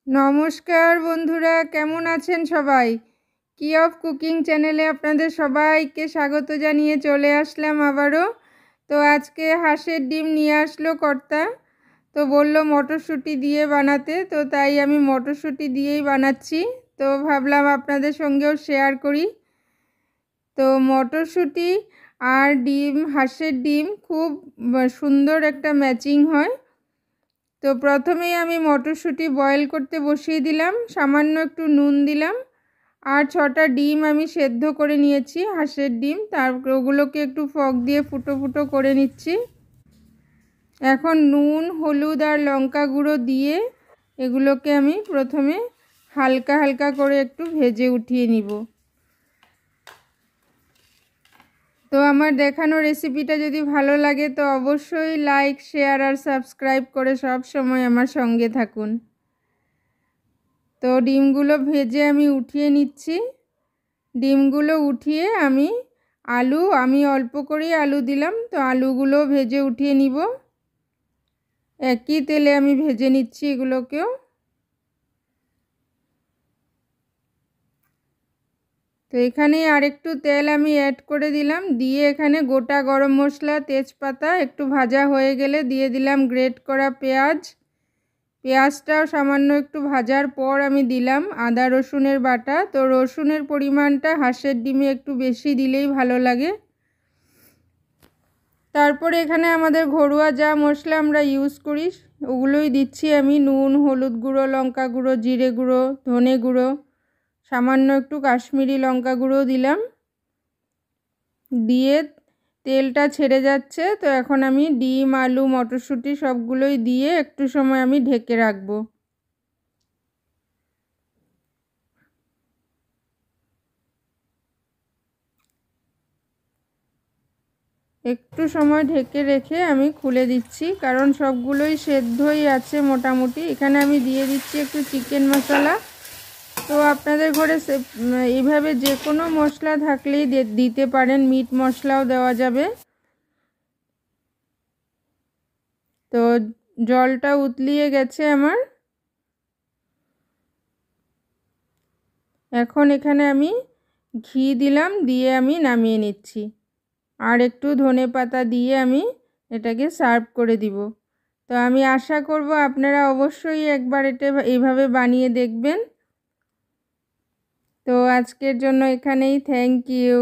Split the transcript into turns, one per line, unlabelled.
নমস্কার বন্ধুরা, কেমন আছেন সবাই? কি অফ কুকিং চ্যানেলে আপনাদের সবাইকে স্বাগত জানিয়ে চলে আসলাম আবারও। তো আজকে হাঁসের ডিম নিয়ে আসলো কর্তা, তো বলল মটরশুঁটি দিয়ে বানাতে, তো তাই আমি মটরশুঁটি দিয়েই বানাচ্ছি। তো ভাবলাম আপনাদের সঙ্গেও শেয়ার করি। তো মটরশুঁটি আর ডিম, হাঁসের ডিম খুব সুন্দর একটা ম্যাচিং হয়। তো প্রথমেই আমি মটরশুঁটি বয়েল করতে বসিয়ে দিলাম, সামান্য একটু নুন দিলাম, আর 6টা ডিম আমি সেদ্ধ করে নিয়েছি, হাঁসের ডিম। তারপর ওগুলোকে একটু ফক দিয়ে ফুটো ফুটো করে নিচ্ছি। এখন নুন, হলুদ আর লঙ্কা গুঁড়ো দিয়ে এগুলোকে আমি প্রথমে হালকা হালকা করে একটু ভেজে উঠিয়ে নিব। তো আমার দেখানো রেসিপিটা যদি ভালো লাগে তো অবশ্যই লাইক, শেয়ার আর সাবস্ক্রাইব করে সব সময় আমার সঙ্গে থাকুন। তো ডিমগুলো ভেজে আমি উঠিয়ে নিচ্ছি। ডিমগুলো উঠিয়ে আমি অল্প করেই আলু দিলাম, তো আলুগুলো ভেজে উঠিয়ে নিব। একই তেলে আমি ভেজে নিচ্ছি এগুলোকেও। তো এখানে আরেকটু তেল আমি অ্যাড করে দিলাম, দিয়ে এখানে গোটা গরম মশলা, তেজপাতা একটু ভাজা হয়ে গেলে দিয়ে দিলাম গ্রেট করা পেঁয়াজ। পেঁয়াজটাও সামান্য একটু ভাজার পর আমি দিলাম আদা রসুনের বাটা। তো রসুনের পরিমাণটা হাঁসের ডিমে একটু বেশি দিলেই ভালো লাগে। তারপরে এখানে আমাদের ঘরোয়া যা মশলা আমরা ইউজ করি ওগুলোই দিচ্ছি আমি। নুন, হলুদ গুঁড়ো, লঙ্কা গুঁড়ো, জিরে গুঁড়ো, ধনে গুঁড়ো, সামান্য একটু কাশ্মীরি লঙ্কা গুঁড়ো দিলাম। দিয়ে তেলটা ছেড়ে যাচ্ছে, তো এখন আমি ডিম, আলু, মটরশুঁটি সবগুলোই দিয়ে একটু সময় আমি ঢেকে রাখবো। একটু সময় ঢেকে রেখে আমি খুলে দিচ্ছি, কারণ সবগুলোই সেদ্ধই আছে মোটামুটি। এখানে আমি দিয়ে দিচ্ছি একটু চিকেন মশলা। তো আপনাদের ঘরে এইভাবে যে কোনো মশলা থাকলেই দিতে পারেন, মিট মশলাও দেওয়া যাবে। তো জলটা উতলিয়ে গেছে আমার। এখন এখানে আমি ঘি দিলাম, দিয়ে আমি নামিয়ে নিচ্ছি। আর একটু ধনেপাতা দিয়ে আমি এটাকে সার্ভ করে দিব। তো আমি আশা করব আপনারা অবশ্যই একবার এটা এইভাবে বানিয়ে দেখবেন। তো আজকের জন্য এখানেই, থ্যাংক ইউ।